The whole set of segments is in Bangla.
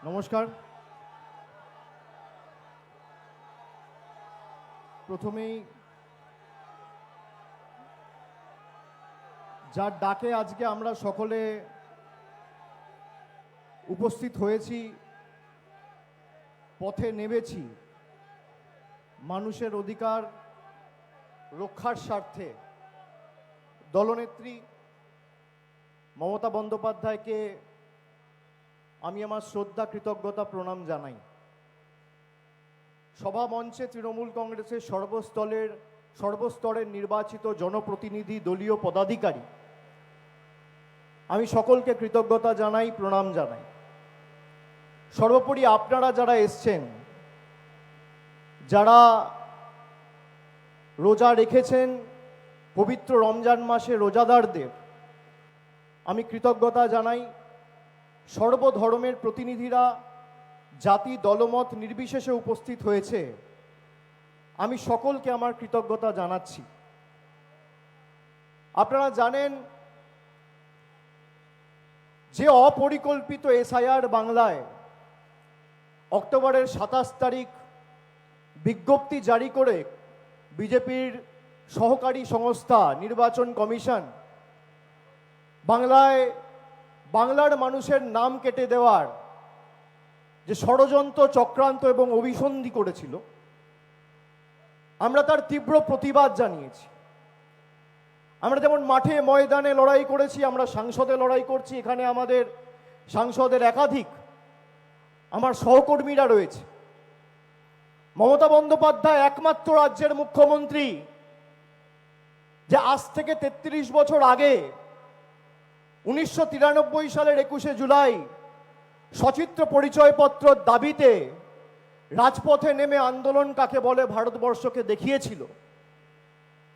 নমস্কার। প্রথমেই যার ডাকে আজকে আমরা সকলে উপস্থিত হয়েছি, পথে নেমেছি মানুষের অধিকার রক্ষার স্বার্থে, দলনেত্রী মমতা বন্দ্যোপাধ্যায়কে আমি আমার শ্রদ্ধা কৃতজ্ঞতা প্রণাম জানাই। সভা মঞ্চে তৃণমূল কংগ্রেসের সর্বস্তরের নির্বাচিত জনপ্রতিনিধি, দলীয় পদাধিকারী, আমি সকলকে কৃতজ্ঞতা জানাই, প্রণাম জানাই। সর্বোপরি আপনারা যারা এসছেন, যারা রোজা রেখেছেন, পবিত্র রমজান মাসে রোজাদারদের আমি কৃতজ্ঞতা জানাই। সর্বধর্মের প্রতিনিধিরা জাতি দলমত নির্বিশেষে উপস্থিত হয়েছে, আমি সকলকে আমার কৃতজ্ঞতা জানাচ্ছি। আপনারা জানেন যে অপরিকল্পিত এসআইআর বাংলায় অক্টোবরের 27 তারিখ বিজ্ঞপ্তি জারি করে বিজেপির সহকারী সংস্থা নির্বাচন কমিশন বাংলার মানুষের নাম কেটে দেওয়ার যে ষড়যন্ত্র, চক্রান্ত এবং অভিসন্ধি করেছিল, আমরা তার তীব্র প্রতিবাদ জানিয়েছি। আমরা যেমন মাঠে ময়দানে লড়াই করেছি, আমরা সংসদে লড়াই করছি। এখানে আমাদের সাংসদের একাধিক আমার সহকর্মীরা রয়েছে। মমতা বন্দ্যোপাধ্যায় একমাত্র রাজ্যের মুখ্যমন্ত্রী যে আজ থেকে 33 বছর আগে 1993 সালের 21শে জুলাই সচিত্র পরিচয়পত্র দাবিতে রাজপথে নেমে আন্দোলন কাকে বলে ভারতবর্ষকে দেখিয়েছিল।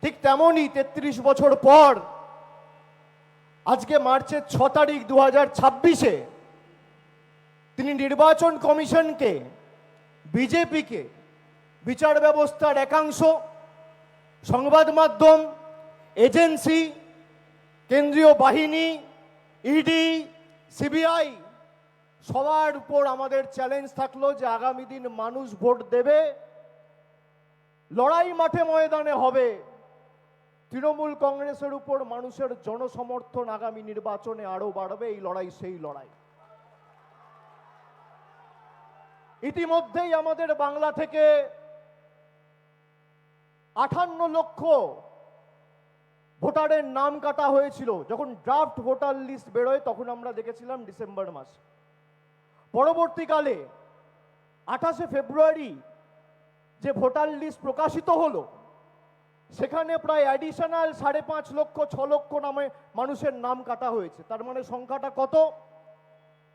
ঠিক তেমনই 33 বছর পর আজকে মার্চের 6 তারিখ 2026-এ তিনি নির্বাচন কমিশনকে, বিজেপিকে, বিচার ব্যবস্থার একাংশ, সংবাদ মাধ্যম, এজেন্সি, কেন্দ্রীয় বাহিনী, ইডি, সিবিআই সবার উপর আমাদের চ্যালেঞ্জ থাকলো যে আগামী দিন মানুষ ভোট দেবে, লড়াই মাঠে ময়দানে হবে। তৃণমূল কংগ্রেসের উপর মানুষের জনসমর্থন আগামী নির্বাচনে আরো বাড়বে। এই লড়াই সেই লড়াই। ইতিমধ্যেই আমাদের বাংলা থেকে 58 লক্ষ ভোটারের নাম কাটা হয়েছিল। যখন ড্রাফট ভোটার লিস্ট বেরোয় তখন আমরা দেখেছিলাম ডিসেম্বর মাসে। পরবর্তীকালে 28শে ফেব্রুয়ারি যে ভোটার লিস্ট প্রকাশিত হলো, সেখানে প্রায় অ্যাডিশনাল 5.5 লক্ষ 6 লক্ষ নামে মানুষের নাম কাটা হয়েছে। তার মানে সংখ্যাটা কত?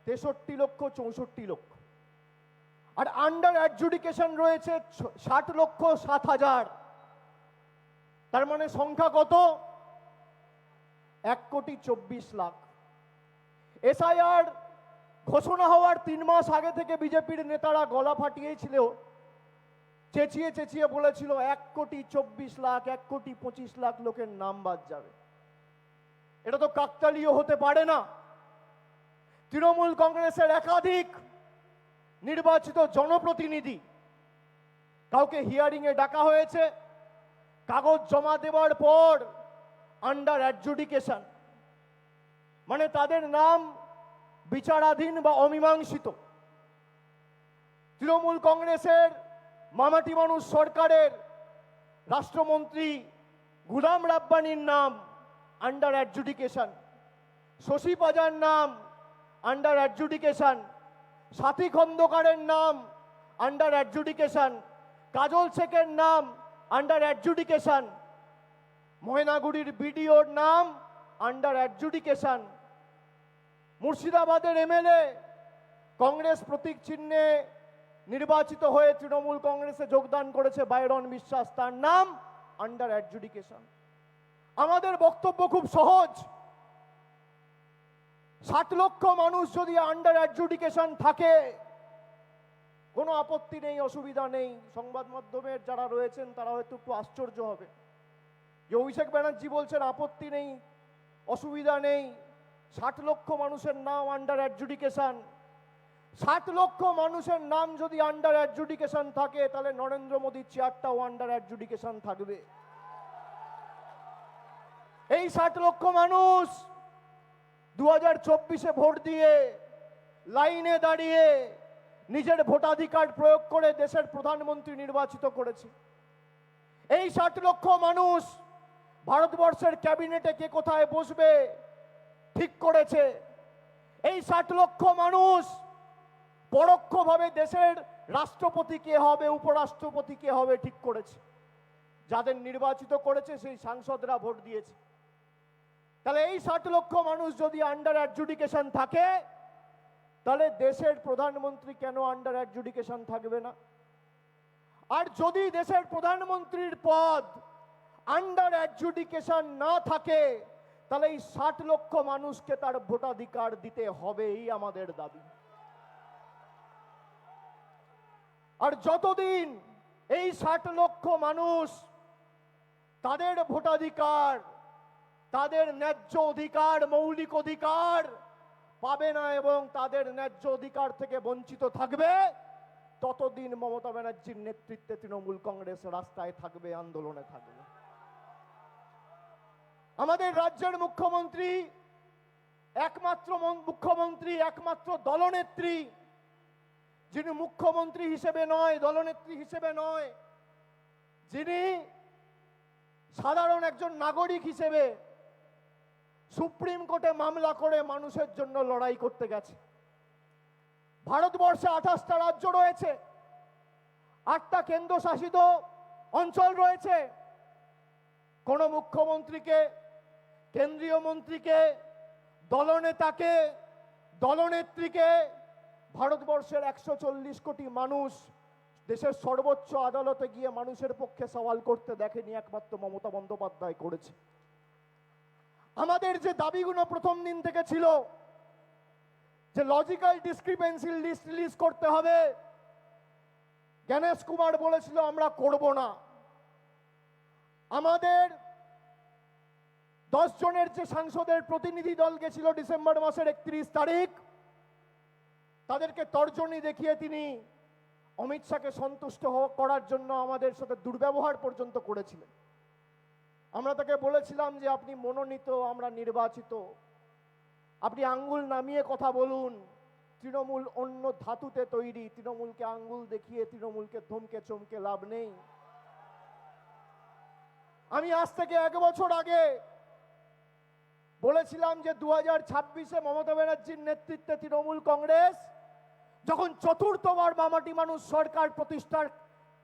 63 লক্ষ 64 লক্ষ। আর আন্ডার অ্যাডজুডিকেশন রয়েছে 60 লক্ষ 7 হাজার। তার মানে সংখ্যা কত? 1,24 লাখ। এসআইআর ঘোষণা হওয়ার 3 মাস আগে থেকে বিজেপির নেতারা গলা ফাটিয়েছিল, চেঁচিয়ে চেঁচিয়ে বলেছিল 1,24 লাখ, 1,25 লাখ লোকের নাম বাদ যাবে। এটা তো কাকতালীয় হতে পারে না। তৃণমূল কংগ্রেসের একাধিক নির্বাচিত জনপ্রতিনিধি, কাউকে হিয়ারিং এ ডাকা হয়েছে, কাগজ জমা দেওয়ার পর আন্ডার অ্যাডজুডিকেশন, মানে তাদের নাম বিচারাধীন বা অমীমাংসিত। তৃণমূল কংগ্রেসের মামাটি মানুষ সরকারের রাষ্ট্রমন্ত্রী গুলাম রাব্বানির নাম আন্ডার অ্যাডজুডিকেশন, শশী পাজার নাম আন্ডার অ্যাডজুডিকেশন, সাথী খন্দকারের নাম আন্ডার অ্যাডজুডিকেশন, কাজল শেখের নাম আন্ডার অ্যাডজুডিকেশন, ময়নাগুড়ির বিডিওর নাম আন্ডার অ্যাডজুডিকেশন, মুর্শিদাবাদের এমএলএ কংগ্রেস প্রতীক চিহ্নে নির্বাচিত হয়ে তৃণমূল কংগ্রেসে যোগদান করেছে বাইরন বিশ্বাস, তার নাম আন্ডার অ্যাডজুডিকেশন। আমাদের বক্তব্য খুব সহজ। 60 লক্ষ মানুষ যদি আন্ডার অ্যাডজুডিকেশন থাকে, কোনো আপত্তি নেই, অসুবিধা নেই। সংবাদ মাধ্যমের যারা রয়েছেন তারা হয়তো একটু আশ্চর্য হবে যে অভিষেক ব্যানার্জি বলছেন আপত্তি নেই, অসুবিধা নেই, 60 লক্ষ মানুষের নাম আন্ডার অ্যাডজুডিকেশন। 60 লক্ষ মানুষের নাম যদি আন্ডার অ্যাডজুডিকেশন থাকে, তাহলে নরেন্দ্র মোদীর চেয়ারটাও আন্ডার অ্যাডজুডিকেশন থাকবে। এই 60 লক্ষ মানুষ 2024-এ ভোট দিয়ে লাইনে দাঁড়িয়ে নিজের ভোটাধিকার প্রয়োগ করে দেশের প্রধানমন্ত্রী নির্বাচিত করেছে। এই 60 লক্ষ মানুষ ভারতবর্ষের ক্যাবিনেটে কে কোথায় বসবে ঠিক করেছে। এই 60 লক্ষ মানুষ পরোক্ষভাবে দেশের রাষ্ট্রপতি কে হবে, উপরাষ্ট্রপতি কে হবে ঠিক করেছে। যাদের নির্বাচিত করেছে সেই সাংসদরা ভোট দিয়েছে। তাহলে এই 60 লক্ষ মানুষ যদি আন্ডার অ্যাডজুডিকেশন থাকে, তাহলে দেশের প্রধানমন্ত্রী কেন আন্ডার অ্যাডজুডিকেশন থাকবে না? আর যদি দেশের প্রধানমন্ত্রীর পদ আন্ডার অ্যাডজুডিকেশন না থাকে, তাহলে এই 60 লক্ষ মানুষকে তার ভোটাধিকার দিতে হবে, এই আমাদের দাবি। আর যতদিন এই 60 লক্ষ মানুষ তাদের ভোটাধিকার, তাদের ন্যায্য অধিকার, মৌলিক অধিকার পাবে না এবং তাদের ন্যায্য অধিকার থেকে বঞ্চিত থাকবে, ততদিন মমতা ব্যানার্জির নেতৃত্বে তৃণমূল কংগ্রেস রাস্তায় থাকবে, আন্দোলনে থাকবে। আমাদের রাজ্যের মুখ্যমন্ত্রী একমাত্র দলনেত্রী, যিনি মুখ্যমন্ত্রী হিসেবে নয়, দলনেত্রী হিসেবে নয়, যিনি সাধারণ একজন নাগরিক হিসেবে সুপ্রিম কোর্টে মামলা করে মানুষের জন্য লড়াই করতে গেছে। ভারতবর্ষে 28টা রাজ্য রয়েছে, 8টা কেন্দ্রশাসিত অঞ্চল রয়েছে। কোন মুখ্যমন্ত্রীকে, কেন্দ্রীয় মন্ত্রীকে, দলনেতাকে, দলনেত্রীকে ভারতবর্ষের 140 কোটি মানুষ দেশের সর্বোচ্চ আদালতে গিয়ে মানুষের পক্ষে সওয়াল করতে দেখেনি, একমাত্র মমতা বন্দ্যোপাধ্যায় করেছে। আমাদের যে দাবিগুলো প্রথম দিন থেকে ছিল যে লজিক্যাল ডিসক্রিপেন্সি লিস্ট রিলিজ করতে হবে, জ্ঞানেশ কুমার বলেছিল আমরা করব না। আমাদের 10 জনের যে সাংসদের প্রতিনিধি দল গেছিল ডিসেম্বর মাসের 31 তারিখ, তাদেরকে তর্জনী দেখিয়ে তিনি অমিত শাহকে সন্তুষ্ট করার জন্য আমাদের সাথে দুর্ব্যবহার পর্যন্ত করেছিলেন। আমরা তাকে বলেছিলাম যে আপনি মনোনীত, আমরা নির্বাচিত, আপনি আঙ্গুল নামিয়ে কথা বলুন। তৃণমূল অন্য ধাতুতে তৈরি, তৃণমূলকে আঙ্গুল দেখিয়ে তৃণমূলকে ধমকে চমকে লাভ নেই। আমি আজ থেকে 1 বছর আগে বলেছিলাম যে 2026-এ মমতা ব্যানার্জির নেতৃত্বে তৃণমূল কংগ্রেস যখন চতুর্থবার মামাটি মানুষ সরকার প্রতিষ্ঠার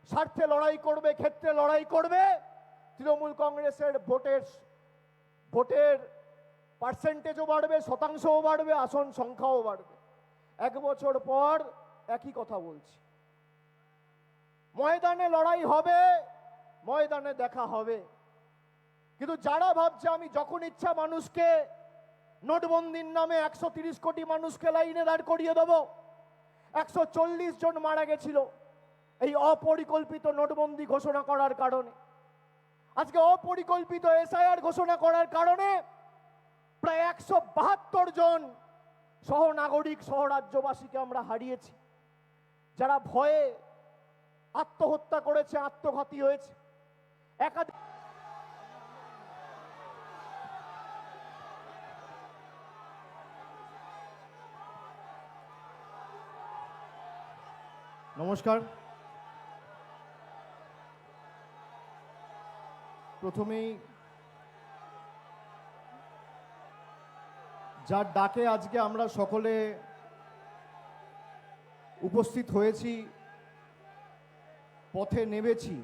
স্বার্থে লড়াই করবে, ক্ষেত্রে লড়াই করবে, তৃণমূল কংগ্রেসের ভোটের পার্সেন্টেজও বাড়বে, শতাংশও বাড়বে, আসন সংখ্যাও বাড়বে। 1 বছর পর একই কথা বলছি। ময়দানে লড়াই হবে, ময়দানে দেখা হবে। কিন্তু যারা ভাবছে আমি যখন ইচ্ছা মানুষকে নোটবন্দির নামে 130 কোটি মানুষকে লাইনে দাঁড় করিয়ে দেবো, 140 জন মারা গেছিল এই অপরিকল্পিত নোটবন্দি ঘোষণা করার কারণে। আজকে অপরিকল্পিত এসআইআর ঘোষণা করার কারণে প্রায় 172 জন সহ নাগরিক, সহ রাজ্যবাসীকে আমরা হারিয়েছি। যারা ভয়ে আত্মহত্যা করেছে, আত্মঘাতী হয়েছে। নমস্কার। প্রথমেই যার ডাকে আজকে আমরা সকলে উপস্থিত হয়েছি, পথে নেমেছি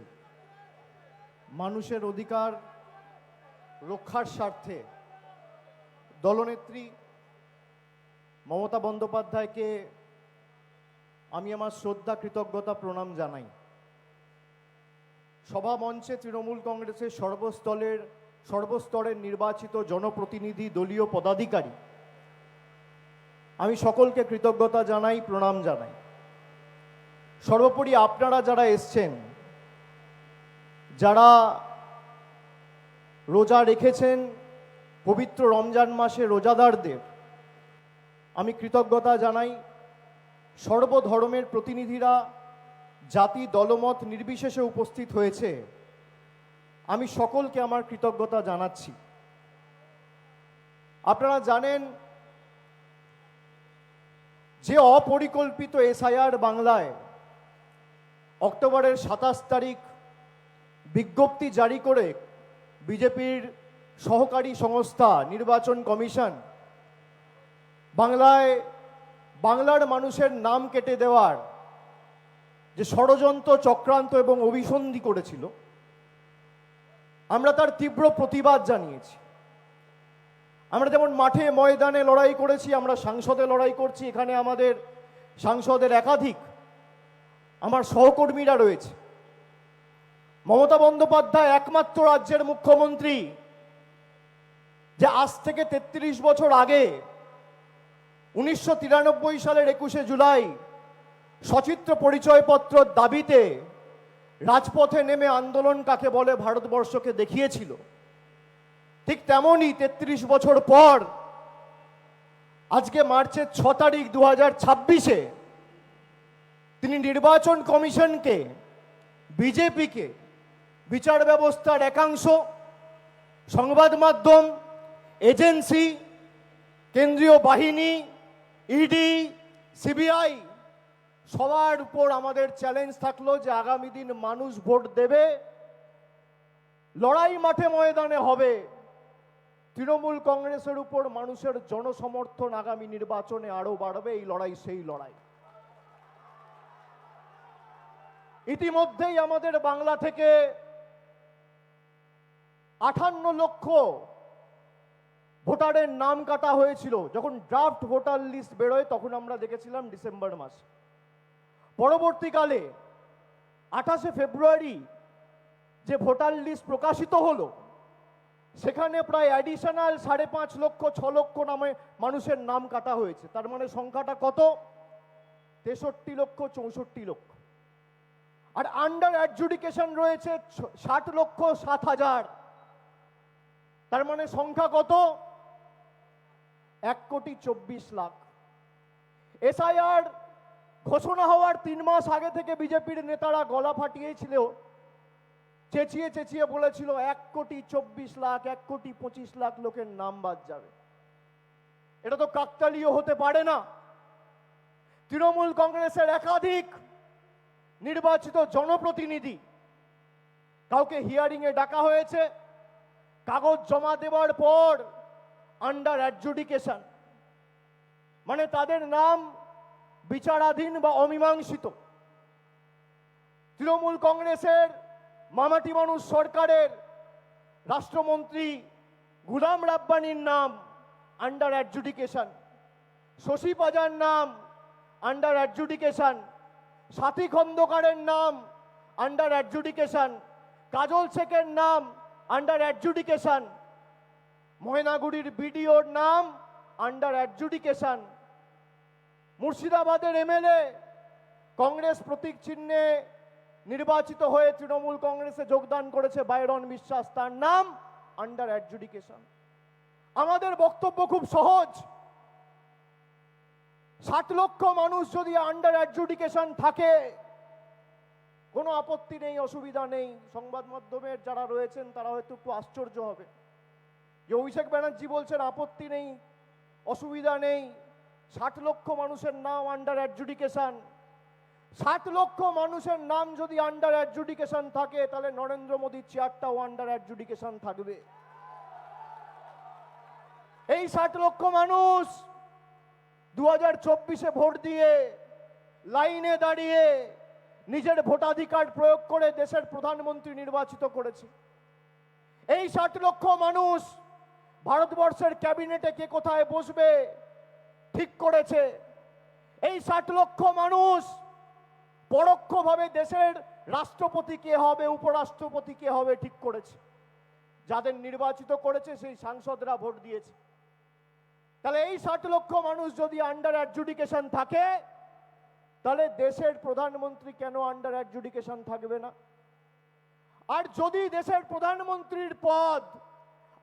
মানুষের অধিকার রক্ষার স্বার্থে, দলনেত্রী মমতা বন্দ্যোপাধ্যায়কে আমি আমার শ্রদ্ধা, কৃতজ্ঞতা, প্রণাম জানাই। সভা মঞ্চে তৃণমূল কংগ্রেসের সর্বস্তরের নির্বাচিত জনপ্রতিনিধি, দলীয় পদাধিকারী, আমি সকলকে কৃতজ্ঞতা জানাই, প্রণাম জানাই। সর্বোপরি আপনারা যারা এসছেন, যারা রোজা রেখেছেন, পবিত্র রমজান মাসে রোজাদারদের আমি কৃতজ্ঞতা জানাই। সর্বধর্মের প্রতিনিধিরা জাতি দলমত নির্বিশেষে উপস্থিত হয়েছে, আমি সকলকে আমার কৃতজ্ঞতা জানাচ্ছি। আপনারা জানেন যে অপরিকল্পিত এসআইআর বাংলায় অক্টোবরের 27 তারিখ বিজ্ঞপ্তি জারি করে বিজেপির সহকারী সংস্থা নির্বাচন কমিশন বাংলার মানুষের নাম কেটে দেওয়ার যে ষড়যন্ত্র চক্রান্ত এবং অভিসন্ধি করেছিল, আমরা তার তীব্র প্রতিবাদ জানিয়েছি। আমরা যেমন মাঠে ময়দানে লড়াই করেছি, আমরা সংসদে লড়াই করছি। এখানে আমাদের সাংসদের একাধিক আমার সহকর্মীরা রয়েছে। মমতা বন্দ্যোপাধ্যায় একমাত্র রাজ্যের মুখ্যমন্ত্রী যে আজ থেকে 33 বছর আগে 1993 সালের 21শে জুলাই সচিত্র পরিচয়পত্র দাবিতে রাজপথে নেমে আন্দোলন কাকে বলে ভারতবর্ষকে দেখিয়েছিল। ঠিক তেমনই 33 বছর পর আজকে মার্চের 6 তারিখ 2026-এ তিনি নির্বাচন কমিশনকে, বিজেপিকে, বিচার ব্যবস্থার একাংশ, সংবাদ মাধ্যম, এজেন্সি, কেন্দ্রীয় বাহিনী, ইডি, সিবিআই সবার উপর আমাদের চ্যালেঞ্জ থাকলো যে আগামী দিন মানুষ ভোট দেবে, লড়াই মাঠে ময়দানে হবে। তৃণমূল কংগ্রেসের উপর মানুষের জনসমর্থন আগামী নির্বাচনে আরো বাড়বে। এই লড়াই সেই লড়াই। ইতিমধ্যেই আমাদের বাংলা থেকে 58 লক্ষ ভোটারের নাম কাটা হয়েছিল। যখন ড্রাফট ভোটার লিস্ট বেরোয় তখন আমরা দেখেছিলাম ডিসেম্বর মাস। পরবর্তীকালে 28শে ফেব্রুয়ারি যে ভোটার লিস্ট প্রকাশিত হলো, সেখানে প্রায় অ্যাডিশনাল 5.5 লক্ষ 6 লক্ষ নামে মানুষের নাম কাটা হয়েছে। তার মানে সংখ্যাটা কত? 63 লক্ষ 64 লক্ষ। আর আন্ডার অ্যাডজুডিকেশন রয়েছে 60 লক্ষ 7 হাজার। তার মানে সংখ্যা কত? 1,24,00,000। এসআইআর ঘোষণা হওয়ার 3 মাস আগে থেকে বিজেপির নেতারা গলা ফাটিয়েছিল, চেঁচিয়ে চেঁচিয়ে বলেছিল 1,24,00,000, 1,25,00,000 লোকের নাম বাদ যাবে। এটা তো কাকতালীয় হতে পারে না। তৃণমূল কংগ্রেসের একাধিক নির্বাচিত জনপ্রতিনিধি, কাউকে হিয়ারিং এ ডাকা হয়েছে, কাগজ জমা দেওয়ার পর আন্ডার অ্যাডজুডিকেশন, মানে তাদের নাম বিচারাধীন বা অমীমাংসিত। তৃণমূল কংগ্রেসের মামাটি মানুষ সরকারের রাষ্ট্রমন্ত্রী গুলাম রাব্বানির নাম আন্ডার অ্যাডজুডিকেশন, শশী পাজার নাম আন্ডার অ্যাডজুডিকেশন, সাথী খন্দকারের নাম আন্ডার অ্যাডজুডিকেশন, কাজল শেখের নাম আন্ডার অ্যাডজুডিকেশন, ময়নাগুড়ির বিডিওর নাম আন্ডার অ্যাডজুডিকেশন, মুর্শিদাবাদের এমএলএ কংগ্রেস প্রতীক চিহ্নে নির্বাচিত হয়ে তৃণমূল কংগ্রেসে যোগদান করেছে বাইরন বিশ্বাস, তার নাম আন্ডার অ্যাডজুডিকেশন। আমাদের বক্তব্য খুব সহজ। 60 লক্ষ মানুষ যদি আন্ডার অ্যাডজুডিকেশন থাকে, কোনো আপত্তি নেই, অসুবিধা নেই। সংবাদ মাধ্যমের যারা রয়েছেন তারা হয়তো একটু আশ্চর্য হবে যে অভিষেক ব্যানার্জি বলছেন আপত্তি নেই, অসুবিধা নেই। 60 লক্ষ মানুষের নাম আন্ডার অ্যাডজুডিকেশন। 60 লক্ষ মানুষের নাম যদি আন্ডার অ্যাডজুডিকেশন থাকে, তাহলে নরেন্দ্র মোদীর চেয়ারটাও আন্ডার অ্যাডজুডিকেশন থাকবে। এই 60 লক্ষ মানুষ 2024-এ ভোট দিয়ে লাইনে দাঁড়িয়ে নিজের ভোটাধিকার প্রয়োগ করে দেশের প্রধানমন্ত্রী নির্বাচিত করেছে। এই 60 লক্ষ মানুষ ভারতবর্ষের ক্যাবিনেটে কে কোথায় বসবে ঠিক করেছে। এই 60 লক্ষ মানুষ পরোক্ষভাবে দেশের রাষ্ট্রপতি কে হবে, উপরাষ্ট্রপতি কে হবে ঠিক করেছে। যাদের নির্বাচিত করেছে সেই সাংসদরা ভোট দিয়েছে। তাহলে এই 60 লক্ষ মানুষ যদি আন্ডার অ্যাডজুডিকেশন থাকে, তাহলে দেশের প্রধানমন্ত্রী কেন আন্ডার অ্যাডজুডিকেশন থাকবে না? আর যদি দেশের প্রধানমন্ত্রীর পদ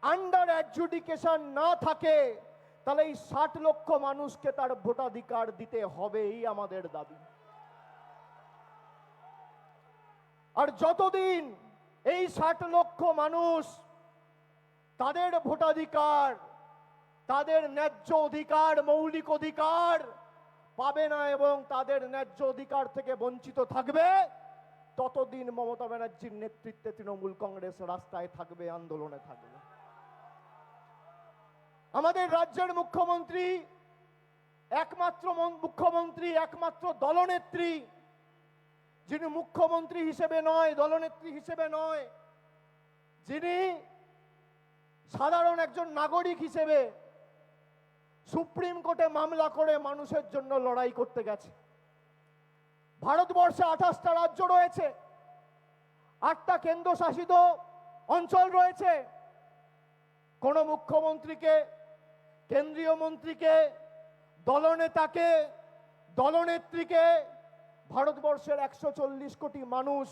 আন্ডার অ্যাডজুডিকেশন না থাকে, তাহলে এই 60 লক্ষ মানুষকে তার ভোটাধিকার দিতে হবে, এই আমাদের দাবি। আর যতদিন এই 60 লক্ষ মানুষ তাদের ভোটাধিকার, তাদের ন্যায্য অধিকার, মৌলিক অধিকার পাবে না এবং তাদের ন্যায্য অধিকার থেকে বঞ্চিত থাকবে, ততদিন মমতা ব্যানার্জির নেতৃত্বে তৃণমূল কংগ্রেস রাস্তায় থাকবে, আন্দোলনে থাকবে। আমাদের রাজ্যের মুখ্যমন্ত্রী একমাত্র দলনেত্রী, যিনি মুখ্যমন্ত্রী হিসেবে নয়, দলনেত্রী হিসেবে নয়, যিনি সাধারণ একজন নাগরিক হিসেবে সুপ্রিম কোর্টে মামলা করে মানুষের জন্য লড়াই করতে গেছে। ভারতবর্ষে 28টা রাজ্য রয়েছে, 8টা কেন্দ্রশাসিত অঞ্চল রয়েছে। কোন মুখ্যমন্ত্রীকে, কেন্দ্রীয় মন্ত্রীকে, দলনেতাকে, দলনেত্রীকে ভারতবর্ষের 140 কোটি মানুষ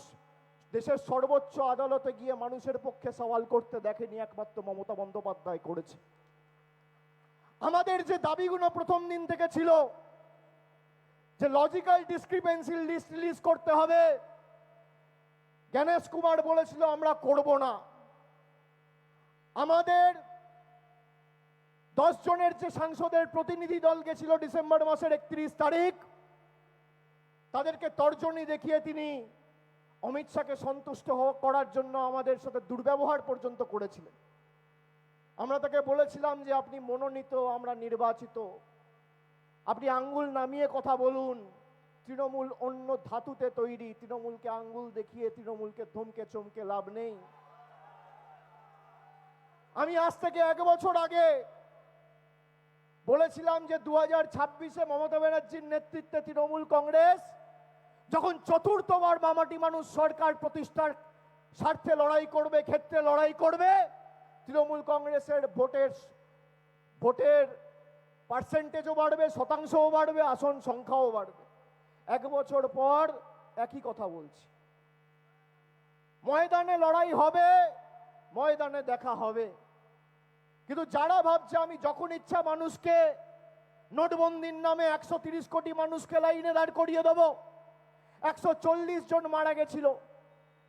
দেশের সর্বোচ্চ আদালতে গিয়ে মানুষের পক্ষে সওয়াল করতে দেখেনি, একমাত্র মমতা বন্দ্যোপাধ্যায় করেছে। আমাদের যে দাবিগুলো প্রথম দিন থেকে ছিল, যে লজিক্যাল ডিসক্রিপেন্সি লিস্ট রিলিজ করতে হবে, জ্ঞানেশ কুমার বলেছিল আমরা করব না। আমাদের 10 জনের যে সাংসদের প্রতিনিধি দল গেছিল ডিসেম্বর মাসের 31 তারিখ, তাদেরকে তর্জনী দেখিয়ে তিনি অমিত শাহকে সন্তুষ্ট করার জন্য আমাদের সাথে দুর্ব্যবহার পর্যন্ত করেছিলেন। আমরা তাকে বলেছিলাম যে আপনি মনোনীত, আমরা নির্বাচিত, আপনি আঙ্গুল নামিয়ে কথা বলুন। তৃণমূল অন্য ধাতুতে তৈরি, তৃণমূলকে আঙ্গুল দেখিয়ে, তৃণমূলকে ধমকে চমকে লাভ নেই। আমি আজ থেকে 1 বছর আগে বলেছিলাম যে 2026-এ মমতা ব্যানার্জির নেতৃত্বে তৃণমূল কংগ্রেস যখন চতুর্থবার মামাটি মানুষ সরকার প্রতিষ্ঠার স্বার্থে লড়াই করবে, ক্ষেত্রে লড়াই করবে, তৃণমূল কংগ্রেসের ভোটের পার্সেন্টেজও বাড়বে, শতাংশও বাড়বে, আসন সংখ্যাও বাড়বে। 1 বছর পর একই কথা বলছি। ময়দানে লড়াই হবে, ময়দানে দেখা হবে। কিন্তু যারা ভাবছে আমি যখন ইচ্ছা মানুষকে নোটবন্দির নামে 130 কোটি মানুষকে লাইনে দাঁড় করিয়ে দেব, 140 জন মারা গেছিল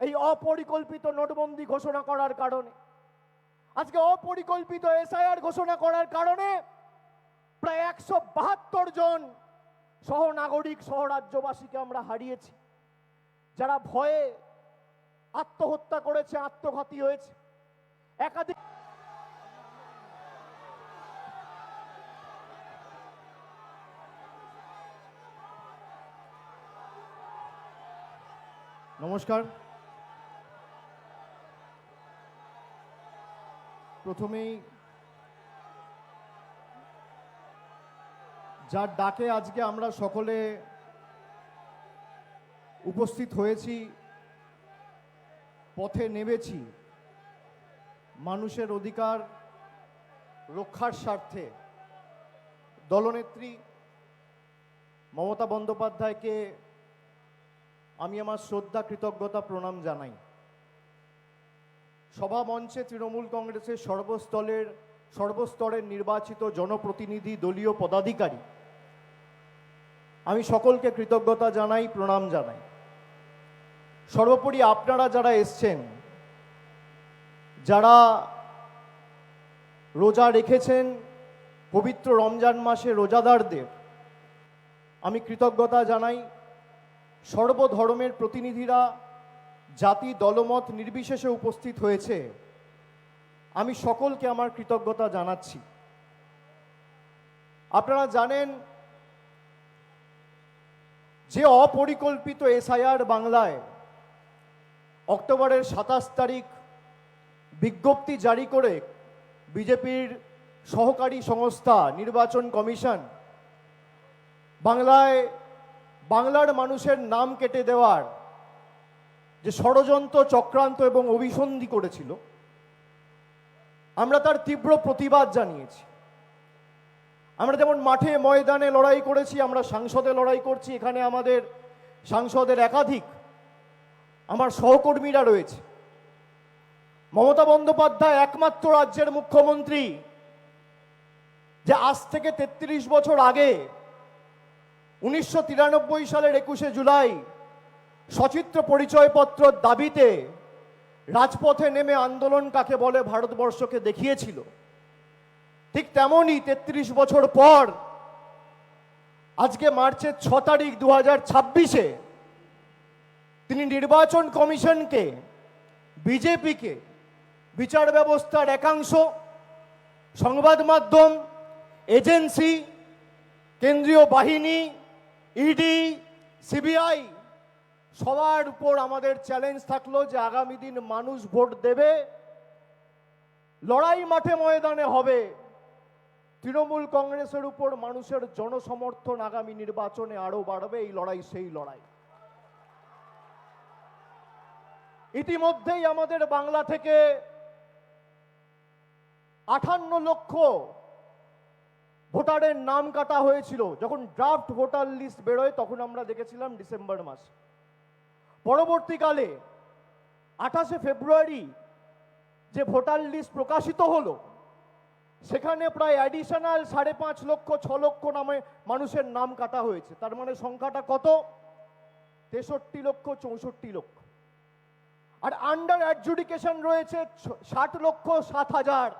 এই অপরিকল্পিত নোটবন্দি ঘোষণা করার কারণে। আজকে অপরিকল্পিত এসআইআর ঘোষণা করার কারণে প্রায় 172 জন সহনাগরিক, সহরাজ্যবাসীকে আমরা হারিয়েছি, যারা ভয়ে আত্মহত্যা করেছে, আত্মঘাতী হয়েছে। একাধিক নমস্কার। প্রথমেই যার ডাকে আজকে আমরা সকলে উপস্থিত হয়েছি, পথে নেমেছি মানুষের অধিকার রক্ষার স্বার্থে, দলনেত্রী মমতা বন্দ্যোপাধ্যায়কে আমি আমার শ্রদ্ধা, কৃতজ্ঞতা, প্রণাম জানাই। সভা মঞ্চে তৃণমূল কংগ্রেসের সর্বস্তরের নির্বাচিত জনপ্রতিনিধি, দলীয় পদাধিকারী, আমি সকলকে কৃতজ্ঞতা জানাই, প্রণাম জানাই। সর্বোপরি আপনারা যারা এসছেন, যারা রোজা রেখেছেন, পবিত্র রমজান মাসে রোজাদারদের আমি কৃতজ্ঞতা জানাই। সর্বধর্মের প্রতিনিধিরা জাতি, দলমত নির্বিশেষে উপস্থিত হয়েছে, আমি সকলকে আমার কৃতজ্ঞতা জানাচ্ছি। আপনারা জানেন যে অপরিকল্পিত এসআইআর বাংলায় অক্টোবরের 27 তারিখ বিজ্ঞপ্তি জারি করে বিজেপির সহকারী সংস্থা নির্বাচন কমিশন বাংলার মানুষের নাম কেটে দেওয়ার যে ষড়যন্ত্র, চক্রান্ত এবং অভিসন্ধি করেছিল, আমরা তার তীব্র প্রতিবাদ জানিয়েছি। আমরা যেমন মাঠে ময়দানে লড়াই করেছি, আমরা সংসদে লড়াই করছি। এখানে আমাদের সাংসদের একাধিক আমার সহকর্মীরা রয়েছে। মমতা বন্দ্যোপাধ্যায় একমাত্র রাজ্যের মুখ্যমন্ত্রী যে আজ থেকে ৩৩ বছর আগে ১৯৯৩ সালের ২১শে জুলাই সচিত্র পরিচয়পত্রর দাবিতে রাজপথে নেমে আন্দোলন কাকে বলে ভারতবর্ষকে দেখিয়েছিল, ঠিক তেমনই ৩৩ বছর পর আজকে মার্চের ৬ তারিখ ২০২৬-এ তিনি নির্বাচন কমিশনকে, বিজেপিকে, বিচার ব্যবস্থার একাংশ, সংবাদ মাধ্যম, এজেন্সি, কেন্দ্রীয় বাহিনী, ইডি, সিবিআই সবার উপর আমাদের চ্যালেঞ্জ থাকলো যে আগামী দিন মানুষ ভোট দেবে, লড়াই মাঠে ময়দানে হবে। তৃণমূল কংগ্রেসের উপর মানুষের জনসমর্থন আগামী নির্বাচনে আরো বাড়বে। এই লড়াই সেই লড়াই। ইতিমধ্যেই আমাদের বাংলা থেকে ৫৮ লক্ষ ভোটারের নাম কাটা হয়েছিল। যখন ড্রাফট ভোটার লিস্ট বেরোয় তখন আমরা দেখেছিলাম ডিসেম্বর মাস। পরবর্তীকালে ২৮শে ফেব্রুয়ারি যে ভোটার লিস্ট প্রকাশিত হলো, সেখানে প্রায় অ্যাডিশনাল ৫.৫ লক্ষ ৬ লক্ষ নামে মানুষের নাম কাটা হয়েছে। তার মানে সংখ্যাটা কত? ৬৩ লক্ষ ৬৪ লক্ষ। আর আন্ডার অ্যাডজুডিকেশন রয়েছে ৬০ লক্ষ ৭ হাজার।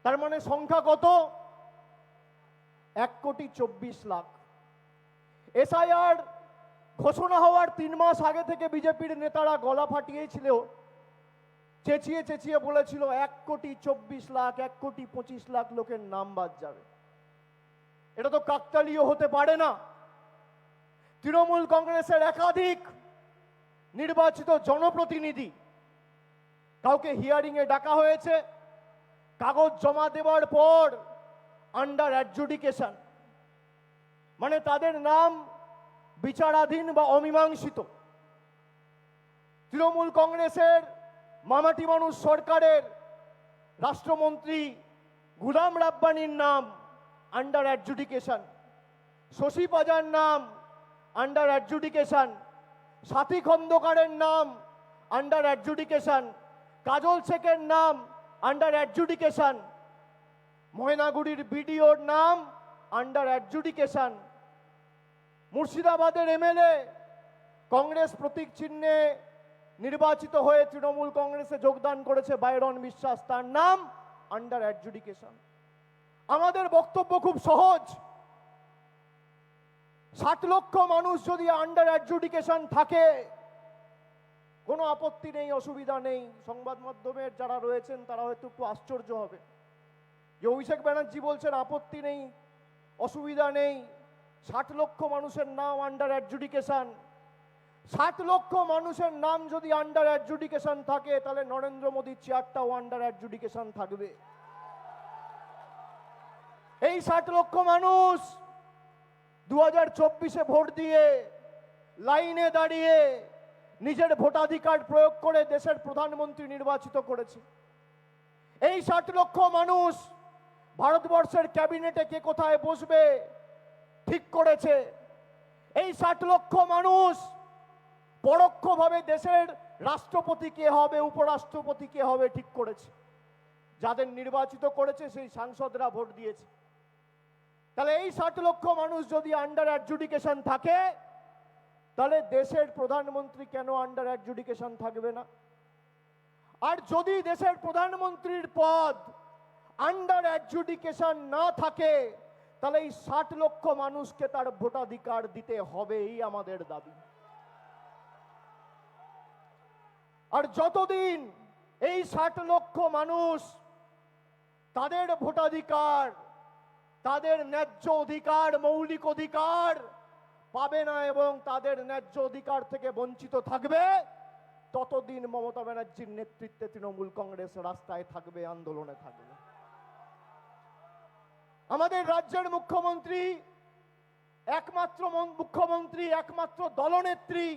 তার মানে সংখ্যা কত? ১,২৪,০০,০০০। এসআইআর ঘোষণা হওয়ার ৩ মাস আগে থেকে বিজেপির নেতারা গলা ফাটিয়েছিল, চেঁচিয়ে চেঁচিয়ে বলেছিল ১,২৪,০০,০০০, ১,২৫,০০,০০০ লোকের নাম বাদ যাবে। এটা তো কাকতালীয় হতে পারে না। তৃণমূল কংগ্রেসের একাধিক নির্বাচিত জনপ্রতিনিধি, কাউকে হিয়ারিং এ ডাকা হয়েছে, কাগজ জমা দেওয়ার পর আন্ডার অ্যাডজুডিকেশন, মানে তাদের নাম বিচারাধীন বা অমীমাংসিত। তৃণমূল কংগ্রেসের মামাটি মানুষ সরকারের রাষ্ট্রমন্ত্রী গুলাম রাব্বানির নাম আন্ডার অ্যাডজুডিকেশন, শশী পাজার নাম আন্ডার অ্যাডজুডিকেশন, সাথী খন্দকারের নাম আন্ডার অ্যাডজুডিকেশন, কাজল শেখের নাম আন্ডার অ্যাডজুডিকেশন, ময়নাগুড়ির বিডিওর নাম আন্ডার অ্যাডজুডিকেশন, মুর্শিদাবাদের এমএলএ কংগ্রেস প্রতীক চিহ্নে নির্বাচিত হয়ে তৃণমূল কংগ্রেসে যোগদান করেছে বাইরন বিশ্বাস, তার নাম আন্ডার অ্যাডজুডিকেশন। আমাদের বক্তব্য খুব সহজ। ৬০ লক্ষ মানুষ যদি আন্ডার অ্যাডজুডিকেশন থাকে, কোনো আপত্তি নেই, অসুবিধা নেই। সংবাদ মাধ্যমের যারা রয়েছেন তারা হয়তো একটু আশ্চর্য হবে যে অভিষেক ব্যানার্জি বলছেন আপত্তি নেই, অসুবিধা নেই, ৬০ লক্ষ মানুষের নাম আন্ডার অ্যাডজুডিকেশন। ৬০ লক্ষ মানুষের নাম যদি আন্ডার অ্যাডজুডিকেশন থাকে, তাহলে নরেন্দ্র মোদীর চেয়ারটাও আন্ডার অ্যাডজুডিকেশন থাকবে। এই ৬০ লক্ষ মানুষ ২০২৪-এ ভোট দিয়ে লাইনে দাঁড়িয়ে নিজের ভোটাধিকার প্রয়োগ করে দেশের প্রধানমন্ত্রী নির্বাচিত করেছে। এই ৬০ লক্ষ মানুষ ভারতবর্ষের ক্যাবিনেটে কে কোথায় বসবে ঠিক করেছে। এই ৬০ লক্ষ মানুষ পরোক্ষভাবে দেশের রাষ্ট্রপতি কে হবে, উপরাষ্ট্রপতি কে হবে ঠিক করেছে। যাদের নির্বাচিত করেছে সেই সাংসদরা ভোট দিয়েছে। তাহলে এই ৬০ লক্ষ মানুষ যদি আন্ডার অ্যাডজুডিকেশন থাকে, তাহলে দেশের প্রধানমন্ত্রী কেন আন্ডার অ্যাডজুডিকেশন থাকবে না? আর যদি দেশের প্রধানমন্ত্রীর পদ আন্ডার অ্যাডজুডিকেশন না থাকে, তাহলে এই ৬০ লক্ষ মানুষকে তার ভোটাধিকার দিতে হবে, এই আমাদের দাবি। আর যতদিন এই ৬০ লক্ষ মানুষ তাদের ভোটাধিকার, তাদের ন্যায্য অধিকার, মৌলিক অধিকার পাবে না এবং তাদের ন্যায্য অধিকার থেকে বঞ্চিত থাকবে, ততদিন মমতা ব্যানার্জির নেতৃত্বে তৃণমূল কংগ্রেস রাস্তায় থাকবে, আন্দোলনে থাকবে। আমাদের রাজ্যের মুখ্যমন্ত্রী একমাত্র দলনেত্রী,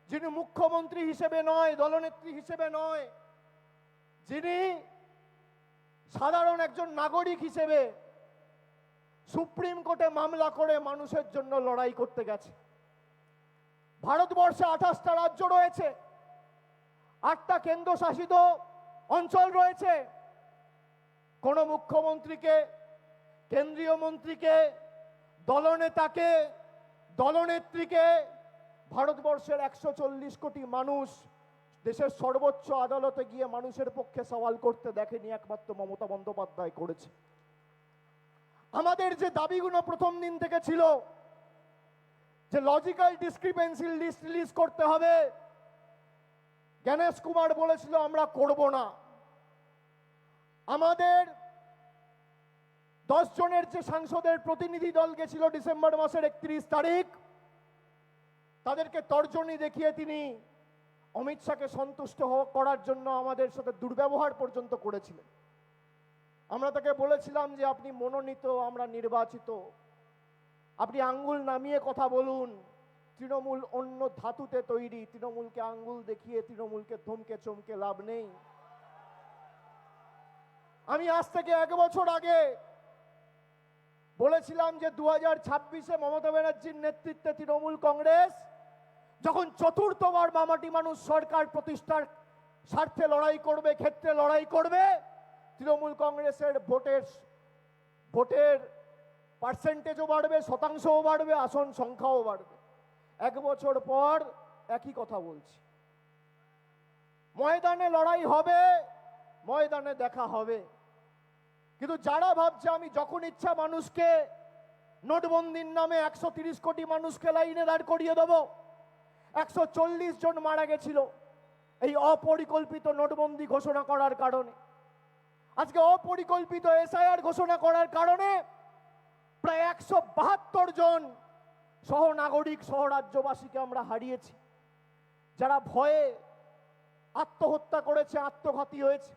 যিনি মুখ্যমন্ত্রী হিসেবে নয়, দলনেত্রী হিসেবে নয়, যিনি সাধারণ একজন নাগরিক হিসেবে সুপ্রিম কোর্টে মামলা করে মানুষের জন্য লড়াই করতে গেছে। ভারতবর্ষে ২৮টা রাজ্য রয়েছে, ৮টা কেন্দ্রশাসিত অঞ্চল রয়েছে। কোনো মুখ্যমন্ত্রীকে, কেন্দ্রীয় মন্ত্রীকে, দলনেতাকে, দলনেত্রীকে, ভারতবর্ষের 140 কোটি মানুষ দেশের সর্বোচ্চ আদালতে গিয়ে মানুষের পক্ষে সওয়াল করতে দেখেনি, একমাত্র মমতা বন্দ্যোপাধ্যায় করেছে। আমাদের যে দাবিগুলো প্রথম দিন থেকে ছিল যে লজিক্যাল ডিসক্রিপেন্সি লিস্ট রিলিজ করতে হবে, জ্ঞানেশ কুমার বলেছিল আমরা করব না। আমাদের 10 জনের যে সাংসদের প্রতিনিধি দল গেছিল ডিসেম্বর মাসের 31 তারিখ, তাদেরকে তর্জনী দেখিয়ে তিনি অমিত শাহকে সন্তুষ্ট করার জন্য আমাদের সাথে দুর্ব্যবহার পর্যন্ত করেছিলেন। আমরা তাকে বলেছিলাম যে আপনি মনোনীত, আমরা নির্বাচিত, আপনি আঙ্গুল নামিয়ে কথা বলুন। তৃণমূল অন্য ধাতুতে তৈরি, তৃণমূলকে আঙ্গুল দেখিয়ে তৃণমূলকে ধমকে চমকে লাভ নেই। আমি আজ থেকে 1 বছর আগে বলেছিলাম যে 2026-এ মমতা ব্যানার্জির নেতৃত্বে তৃণমূল কংগ্রেস যখন চতুর্থবার মামাটি মানুষ সরকার প্রতিষ্ঠার স্বার্থে লড়াই করবে, ক্ষেত্রে লড়াই করবে, তৃণমূল কংগ্রেসের ভোটের পার্সেন্টেজও বাড়বে, শতাংশও বাড়বে, আসন সংখ্যাও বাড়বে। 1 বছর পর একই কথা বলছি। ময়দানে লড়াই হবে, ময়দানে দেখা হবে। কিন্তু যারা ভাবছে আমি যখন ইচ্ছা মানুষকে নোটবন্দির নামে 130 কোটি মানুষকে লাইনে দাঁড় করিয়ে দেব, 140 জন মারা গেছিল এই অপরিকল্পিত নোটবন্দি ঘোষণা করার কারণে। আজকে অপরিকল্পিত এসআইআর ঘোষণা করার কারণে প্রায় 172 জন সহনাগরিক, সহরাজ্যবাসীকে আমরা হারিয়েছি। যারা ভয়ে আত্মহত্যা করেছে, আত্মঘাতী হয়েছে।